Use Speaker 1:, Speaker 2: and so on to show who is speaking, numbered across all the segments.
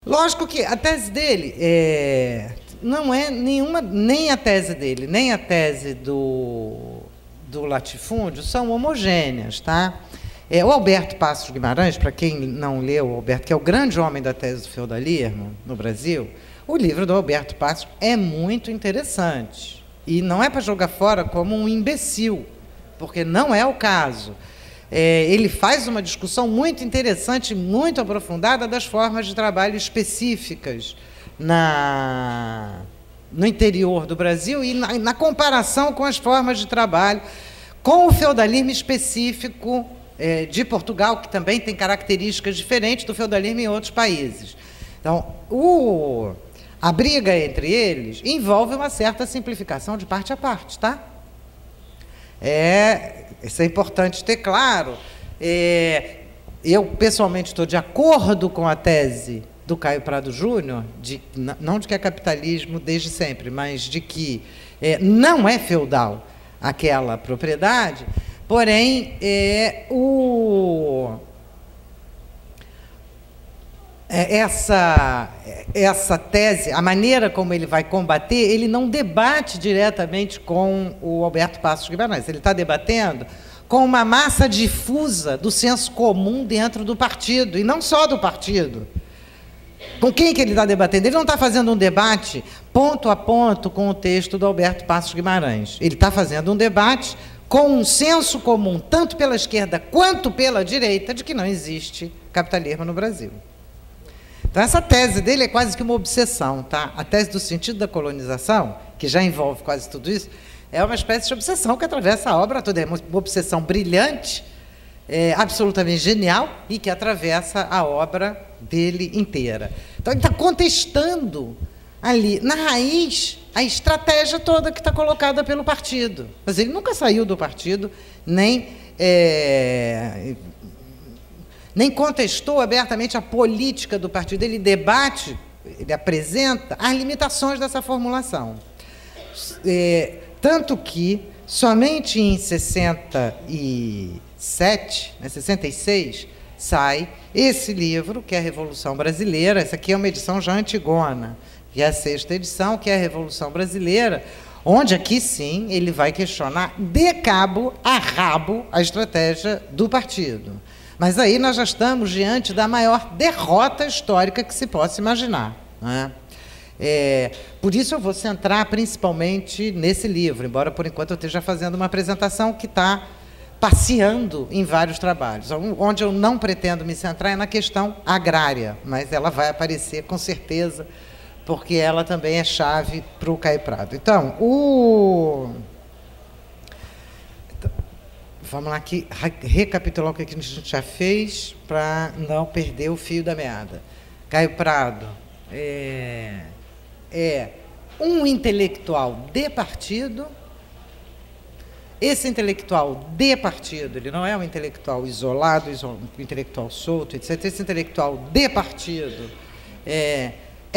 Speaker 1: Lógico que a tese dele não é nenhuma, nem a tese dele, nem a tese do latifúndio são homogêneas, tá? O Alberto Passos Guimarães, para quem não leu o Alberto, que é o grande homem da tese do feudalismo no Brasil, o livro do Alberto Passos é muito interessante. E não é para jogar fora como um imbecil, porque não é o caso. Ele faz uma discussão muito interessante, muito aprofundada das formas de trabalho específicas no interior do Brasil e na comparação com as formas de trabalho, com o feudalismo específico de Portugal, que também tem características diferentes do feudalismo em outros países. Então, a briga entre eles envolve uma certa simplificação de parte a parte, tá? Isso é importante ter claro. Eu, pessoalmente, estou de acordo com a tese do Caio Prado Júnior, não de que é capitalismo desde sempre, mas de que não é feudal aquela propriedade, porém, essa tese, a maneira como ele vai combater, ele não debate diretamente com o Alberto Passos Guimarães, ele está debatendo com uma massa difusa do senso comum dentro do partido, e não só do partido. Com quem que ele está debatendo? Ele não está fazendo um debate ponto a ponto com o texto do Alberto Passos Guimarães, ele está fazendo um debate com um senso comum, tanto pela esquerda quanto pela direita, de que não existe capitalismo no Brasil. Então, essa tese dele é quase que uma obsessão, tá? A tese do sentido da colonização, que já envolve quase tudo isso, é uma espécie de obsessão que atravessa a obra toda. É uma obsessão brilhante, absolutamente genial, e que atravessa a obra dele inteira. Então, ele está contestando ali, na raiz, a estratégia toda que está colocada pelo partido. Mas ele nunca saiu do partido, nem contestou abertamente a política do partido. Ele debate, ele apresenta as limitações dessa formulação. Tanto que, somente em 67, 66, sai esse livro, que é a Revolução Brasileira. Essa aqui é uma edição já antigona, que é a 6ª edição, que é a Revolução Brasileira, onde aqui sim ele vai questionar de cabo a rabo a estratégia do partido. Mas aí nós já estamos diante da maior derrota histórica que se possa imaginar, né? Por isso eu vou centrar principalmente nesse livro, embora por enquanto eu esteja fazendo uma apresentação que está passeando em vários trabalhos. Onde eu não pretendo me centrar é na questão agrária, mas ela vai aparecer com certeza, porque ela também é chave para o Caio Prado. Então, vamos lá aqui, recapitular o que a gente já fez, para não perder o fio da meada. Caio Prado é um intelectual de partido. Esse intelectual de partido, ele não é um intelectual isolado, um intelectual solto, etc. Esse intelectual de partido é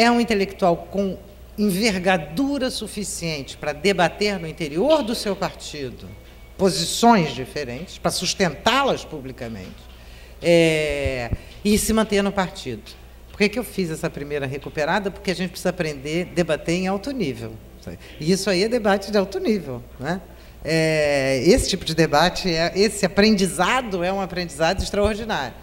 Speaker 1: um intelectual com envergadura suficiente para debater no interior do seu partido posições diferentes, para sustentá-las publicamente, e se manter no partido. Por que eu fiz essa primeira recuperada? Porque a gente precisa aprender a debater em alto nível. E isso aí é debate de alto nível, né? Esse tipo de debate, esse aprendizado é um aprendizado extraordinário.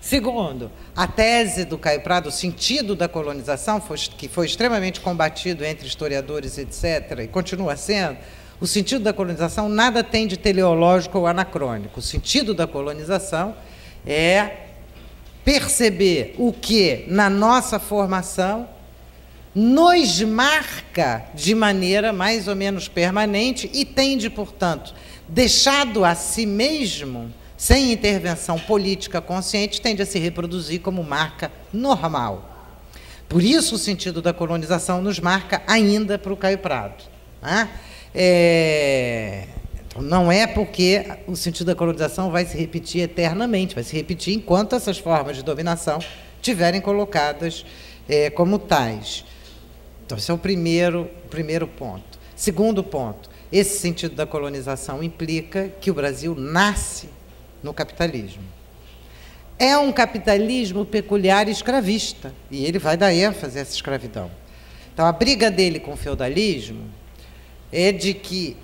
Speaker 1: Segundo, a tese do Caio Prado, o sentido da colonização, que foi extremamente combatido entre historiadores, etc., e continua sendo, o sentido da colonização nada tem de teleológico ou anacrônico. O sentido da colonização é perceber o que, na nossa formação, nos marca de maneira mais ou menos permanente e tende, portanto, deixado a si mesmo, sem intervenção política consciente, tende a se reproduzir como marca normal. Por isso o sentido da colonização nos marca ainda para o Caio Prado, né? Então, não é porque o sentido da colonização vai se repetir eternamente, vai se repetir enquanto essas formas de dominação estiverem colocadas como tais. Então, esse é o primeiro ponto. Segundo ponto, esse sentido da colonização implica que o Brasil nasce no capitalismo. é um capitalismo peculiar e escravista, e ele vai dar ênfase a essa escravidão. Então, a briga dele com o feudalismo é de que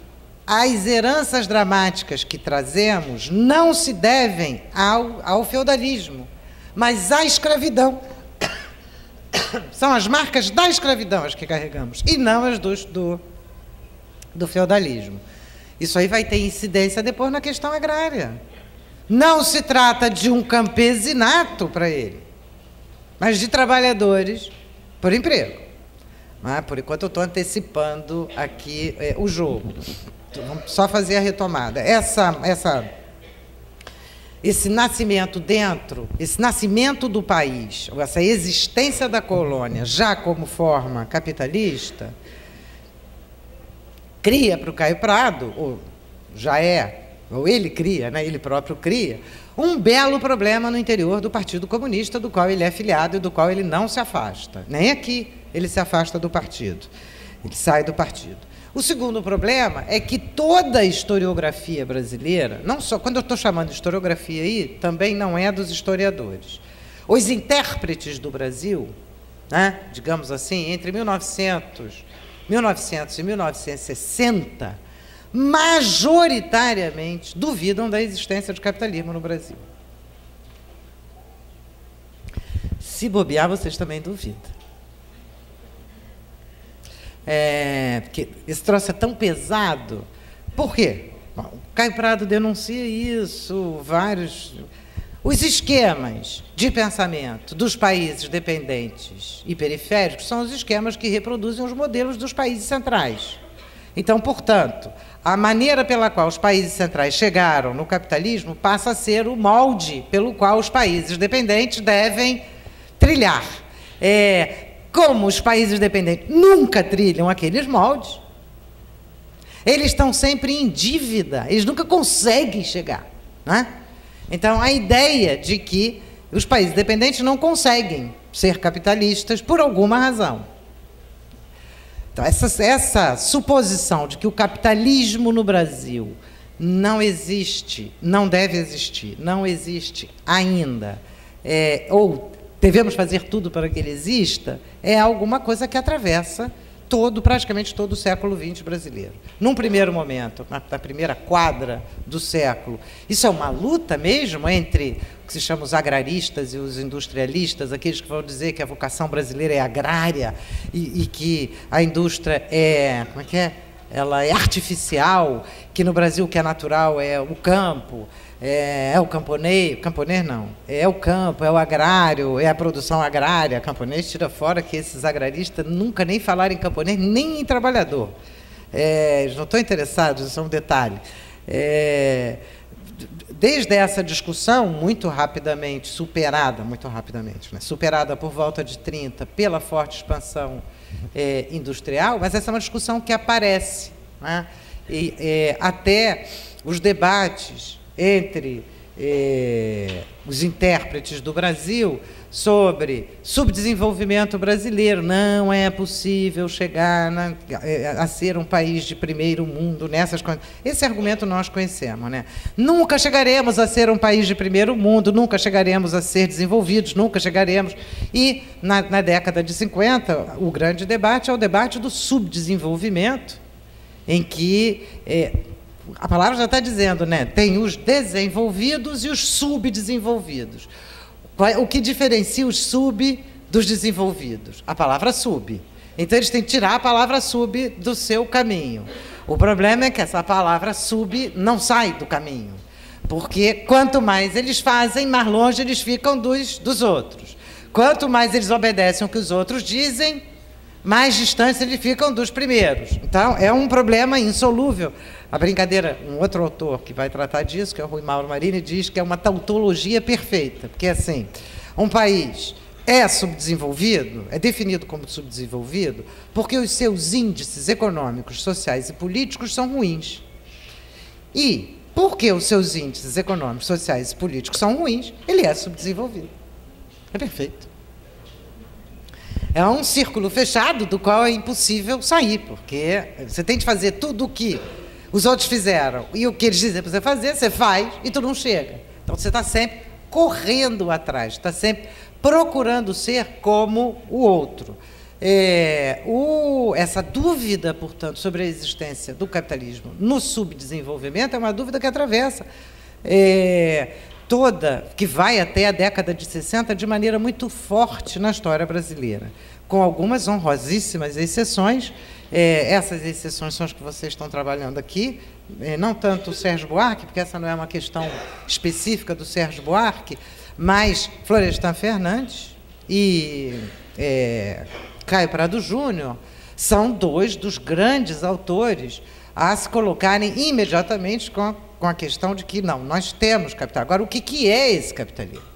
Speaker 1: as heranças dramáticas que trazemos não se devem ao feudalismo, mas à escravidão. São as marcas da escravidão as que carregamos, e não as do feudalismo. Isso aí vai ter incidência depois na questão agrária. Não se trata de um campesinato para ele, mas de trabalhadores por emprego. Por enquanto eu estou antecipando aqui o jogo. Vamos só fazer a retomada. Esse nascimento esse nascimento do país, essa existência da colônia já como forma capitalista, cria para o Caio Prado, ou ele cria, né, ele próprio cria, um belo problema no interior do Partido Comunista, do qual ele é filiado e do qual ele não se afasta. Nem aqui ele se afasta do partido, ele sai do partido. O segundo problema é que toda a historiografia brasileira, não só, quando eu estou chamando de historiografia aí, também não é dos historiadores. Os intérpretes do Brasil, né, digamos assim, entre 1900 e 1960, majoritariamente duvidam da existência de capitalismo no Brasil. Se bobear, vocês também duvidam. Porque esse troço é tão pesado. Por quê? Bom, o Caio Prado denuncia isso, os esquemas de pensamento dos países dependentes e periféricos são os esquemas que reproduzem os modelos dos países centrais. Então, portanto, a maneira pela qual os países centrais chegaram no capitalismo passa a ser o molde pelo qual os países dependentes devem trilhar. Como os países dependentes nunca trilham aqueles moldes, eles estão sempre em dívida, eles nunca conseguem chegar, né? Então, a ideia de que os países dependentes não conseguem ser capitalistas por alguma razão. Então, essa suposição de que o capitalismo no Brasil não existe, não deve existir, não existe ainda, ou devemos fazer tudo para que ele exista, é alguma coisa que atravessa praticamente todo o século XX brasileiro. Num primeiro momento, na primeira quadra do século, isso é uma luta mesmo entre o que se chama os agraristas e os industrialistas, aqueles que vão dizer que a vocação brasileira é agrária e que a indústria ela é artificial, que no Brasil o que é natural é o campo, é o camponês não, é o campo, é o agrário, é a produção agrária. Camponês tira fora que esses agraristas nunca nem falaram em camponês, nem em trabalhador. Eles não estão interessados, isso é um detalhe. Desde essa discussão, muito rapidamente superada por volta de 30, pela forte expansão industrial, mas essa é uma discussão que aparece, né? Até os debates entre os intérpretes do Brasil sobre subdesenvolvimento brasileiro. Não é possível chegar a ser um país de primeiro mundo nessas coisas. Esse argumento nós conhecemos, né? Nunca chegaremos a ser um país de primeiro mundo, nunca chegaremos a ser desenvolvidos, nunca chegaremos. E, na década de 50, o grande debate é o debate do subdesenvolvimento, em que a palavra já está dizendo, né? Tem os desenvolvidos e os subdesenvolvidos. O que diferencia os sub dos desenvolvidos? A palavra sub. Então, eles têm que tirar a palavra sub do seu caminho. O problema é que essa palavra sub não sai do caminho, porque quanto mais eles fazem, mais longe eles ficam dos outros. Quanto mais eles obedecem o que os outros dizem, mais distantes eles ficam dos primeiros. Então, é um problema insolúvel. A brincadeira, um outro autor que vai tratar disso, que é o Rui Mauro Marini, diz que é uma tautologia perfeita, porque, assim, um país é subdesenvolvido, é definido como subdesenvolvido, porque os seus índices econômicos, sociais e políticos são ruins. E, porque os seus índices econômicos, sociais e políticos são ruins, ele é subdesenvolvido. É perfeito. É um círculo fechado do qual é impossível sair, porque você tem de fazer tudo o que os outros fizeram e o que eles dizem para você fazer, você faz e tu não chega. Então, você está sempre correndo atrás, está sempre procurando ser como o outro. Essa dúvida, portanto, sobre a existência do capitalismo no subdesenvolvimento é uma dúvida que atravessa que vai até a década de 60 de maneira muito forte na história brasileira, com algumas honrosíssimas exceções. Essas exceções são as que vocês estão trabalhando aqui, não tanto o Sérgio Buarque, porque essa não é uma questão específica do Sérgio Buarque, mas Florestan Fernandes e Caio Prado Júnior são dois dos grandes autores a se colocarem imediatamente com a questão de que, não, nós temos capital. Agora, o que é esse capitalismo?